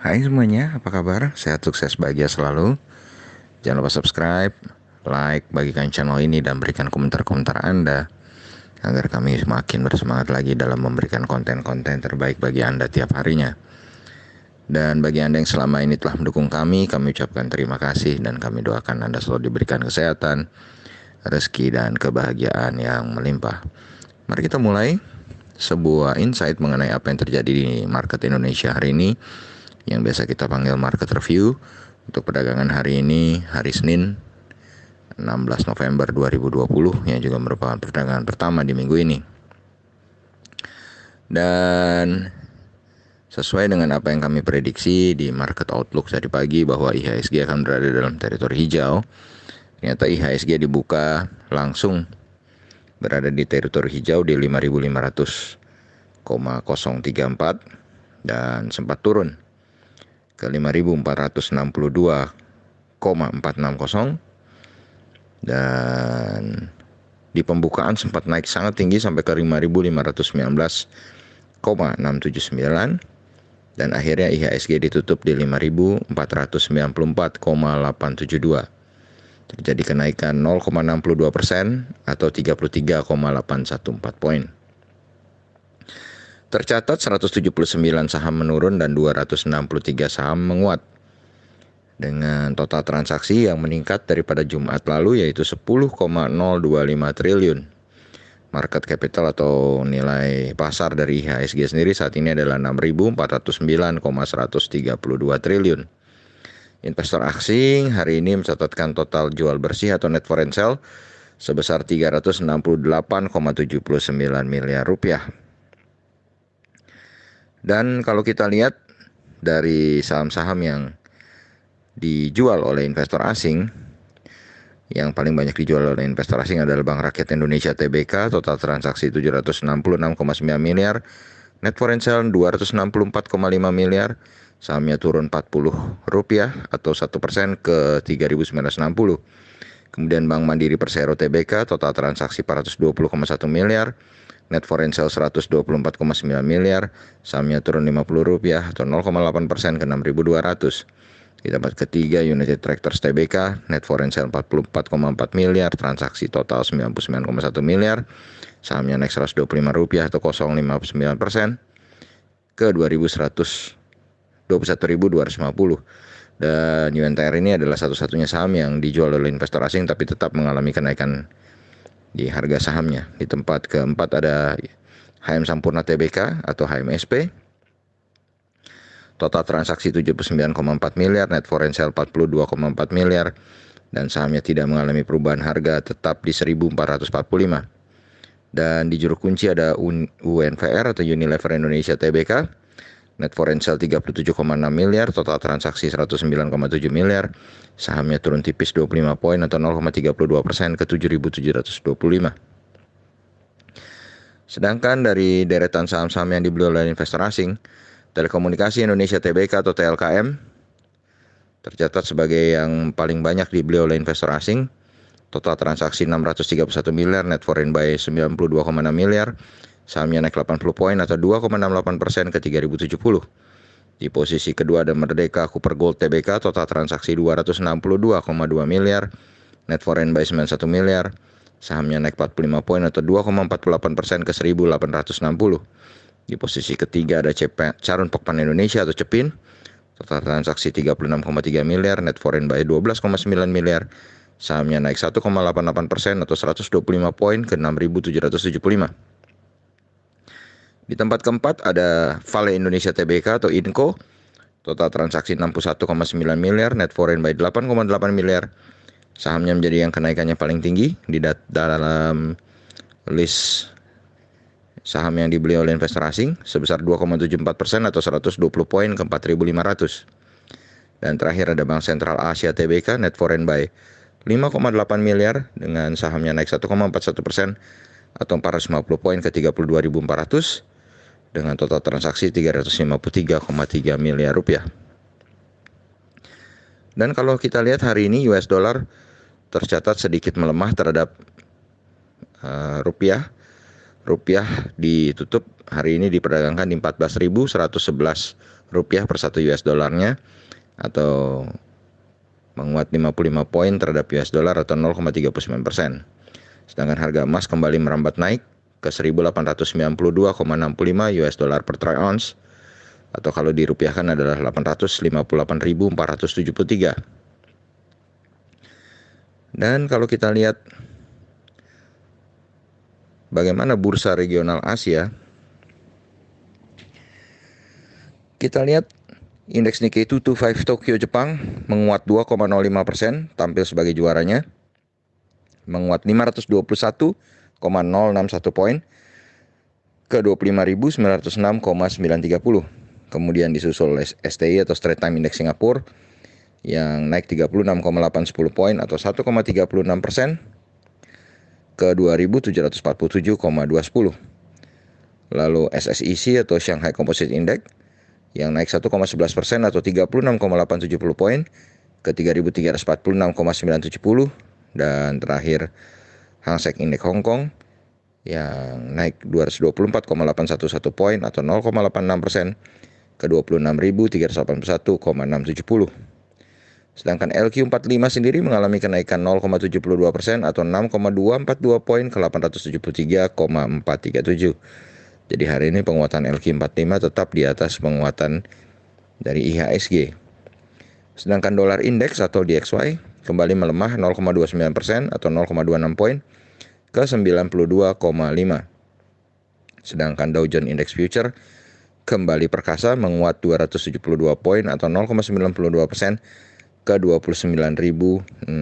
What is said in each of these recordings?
Hai semuanya, apa kabar? Sehat, sukses, bahagia selalu. Jangan lupa subscribe, like, bagikan channel ini dan berikan komentar-komentar Anda agar kami semakin bersemangat lagi dalam memberikan konten-konten terbaik bagi Anda tiap harinya. Dan bagi Anda yang selama ini telah mendukung kami ucapkan terima kasih dan kami doakan Anda selalu diberikan kesehatan, rezeki, dan kebahagiaan yang melimpah. Mari kita mulai sebuah insight mengenai apa yang terjadi di market Indonesia hari ini, yang biasa kita panggil market review untuk perdagangan hari ini, hari Senin 16 November 2020, yang juga merupakan perdagangan pertama di minggu ini. Dan sesuai dengan apa yang kami prediksi di market outlook tadi pagi bahwa IHSG akan berada dalam teritori hijau, ternyata IHSG dibuka langsung berada di teritori hijau di 5.500,034 dan sempat turun ke 5.462,460 dan di pembukaan sempat naik sangat tinggi sampai ke 5.519,679 dan akhirnya IHSG ditutup di 5.494,872. Terjadi kenaikan 0,62% atau 33,814 poin. Tercatat 179 saham menurun dan 263 saham menguat, dengan total transaksi yang meningkat daripada Jumat lalu yaitu 10,025 triliun. Market capital atau nilai pasar dari IHSG sendiri saat ini adalah 6.409,132 triliun. Investor asing hari ini mencatatkan total jual bersih atau net foreign sale sebesar 368,79 miliar rupiah. Dan kalau kita lihat dari saham-saham yang dijual oleh investor asing, yang paling banyak dijual oleh investor asing adalah Bank Rakyat Indonesia TBK, total transaksi 766,9 miliar, net foreign sale 264,5 miliar, sahamnya turun 40 rupiah atau 1% ke 3.960. Kemudian Bank Mandiri Persero TBK, total transaksi 420,1 miliar, net foreign sale 124,9 miliar, sahamnya turun 50 rupiah atau 0,8% ke 6.200. Di tempat ketiga United Tractors TBK, net foreign sale 44,4 miliar, transaksi total 99,1 miliar, sahamnya naik 125 rupiah atau 0,59% ke 21.250. Dan UNTR ini adalah satu-satunya saham yang dijual oleh investor asing tapi tetap mengalami kenaikan di harga sahamnya. Di tempat keempat ada HM Sampurna TBK atau HMSP. Total transaksi 79,4 miliar, net foreign sale 42,4 miliar, dan sahamnya tidak mengalami perubahan harga, tetap di 1.445. Dan di juru kunci ada UNVR atau Unilever Indonesia TBK, net foreign sale 37,6 miliar, total transaksi 109,7 miliar, sahamnya turun tipis 25 poin atau 0,32% ke 7.725. Sedangkan dari deretan saham-saham yang dibeli oleh investor asing, Telekomunikasi Indonesia TBK atau TLKM tercatat sebagai yang paling banyak dibeli oleh investor asing. Total transaksi 631 miliar, net foreign buy 92,6 miliar, sahamnya naik 80 poin atau 2,68% ke 3.070. Di posisi kedua ada Merdeka Cooper Gold TBK, total transaksi 262,2 miliar, net foreign buy 91 miliar, sahamnya naik 45 poin atau 2,48% ke 1.860. Di posisi ketiga ada Carun Pokpan Indonesia atau Cepin, total transaksi 36,3 miliar, net foreign buy 12,9 miliar, sahamnya naik 1,88% atau 125 poin ke 6.775. Di tempat keempat ada Vale Indonesia TBK atau Inco, total transaksi 61,9 miliar, net foreign buy 8,8 miliar, sahamnya menjadi yang kenaikannya paling tinggi di dalam list saham yang dibeli oleh investor asing sebesar 2,74% atau 120 poin ke 4.500. Dan terakhir ada Bank Sentral Asia TBK, net foreign buy 5,8 miliar dengan sahamnya naik 1,41% atau 450 poin ke 32.400 dengan total transaksi 353,3 miliar rupiah. Dan kalau kita lihat hari ini US dollar tercatat sedikit melemah terhadap rupiah. Rupiah ditutup hari ini diperdagangkan di 14.111 rupiah per 1 US dollarnya, atau menguat 55 poin terhadap US dollar atau 0,39%. Sedangkan harga emas kembali merambat naik ke 1892,65 US dollar per troy ounce, atau kalau dirupiahkan adalah 858.473. Dan kalau kita lihat bagaimana bursa regional Asia, kita lihat indeks Nikkei 225 Tokyo Jepang menguat 2,05%, tampil sebagai juaranya, menguat 521,061 poin ke 25.906,930. Kemudian disusul STI atau Straits Times Index Singapura yang naik 36,810 poin atau 1,36% ke 2.747,210. Lalu SSIC atau Shanghai Composite Index yang naik 1,11% atau 36,870 poin ke 3.346,970. Dan terakhir Hang Seng Index Hong Kong yang naik 224,811 poin atau 0,86% ke 26.381,670. Sedangkan LQ45 sendiri mengalami kenaikan 0,72% atau 6,242 poin ke 873,437. Jadi hari ini penguatan LQ45 tetap di atas penguatan dari IHSG. Sedangkan dolar indeks atau DXY kembali melemah 0,29% atau 0,26 poin ke 92,5. Sedangkan Dow Jones Index Future kembali perkasa menguat 272 poin atau 0,92% ke 29.680.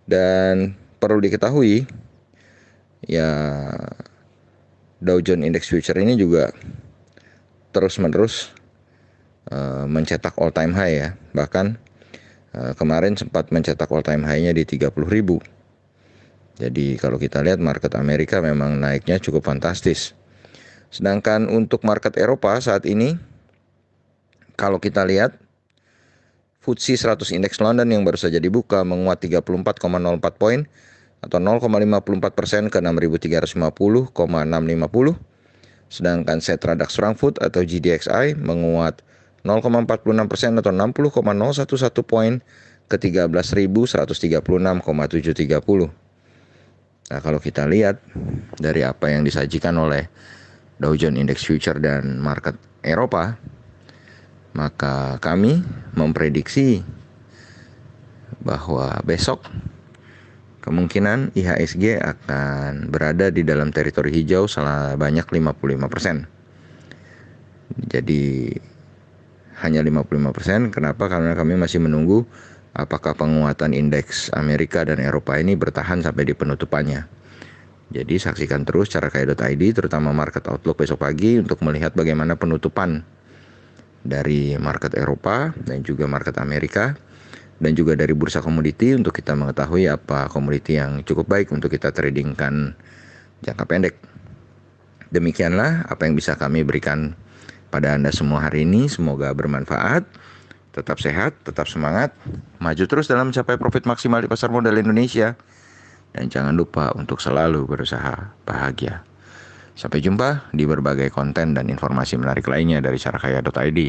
Dan perlu diketahui ya, Dow Jones Index Future ini juga terus-menerus mencetak all time high ya. Bahkan kemarin sempat mencetak all time high-nya di 30.000. Jadi kalau kita lihat market Amerika memang naiknya cukup fantastis. Sedangkan untuk market Eropa saat ini, kalau kita lihat FTSE 100 Index London yang baru saja dibuka menguat 34,04 poin atau 0,54% ke 6.350,650. Sedangkan Xetra DAX Frankfurt atau GDXI menguat 0,46% atau 60,011 poin ke 13.136,730. Nah, kalau kita lihat dari apa yang disajikan oleh Dow Jones Index Future dan market Eropa, maka kami memprediksi bahwa besok kemungkinan IHSG akan berada di dalam teritori hijau sebanyak 55%. Jadi hanya 55%. Kenapa? Karena kami masih menunggu apakah penguatan indeks Amerika dan Eropa ini bertahan sampai di penutupannya. Jadi saksikan terus carakaya.id, terutama market outlook besok pagi untuk melihat bagaimana penutupan dari market Eropa dan juga market Amerika, dan juga dari bursa komoditi untuk kita mengetahui apa komoditi yang cukup baik untuk kita tradingkan jangka pendek. Demikianlah apa yang bisa kami berikan pada Anda semua hari ini. Semoga bermanfaat. Tetap sehat, tetap semangat, maju terus dalam mencapai profit maksimal di pasar modal Indonesia. Dan jangan lupa untuk selalu berusaha bahagia. Sampai jumpa di berbagai konten dan informasi menarik lainnya dari carakaya.id.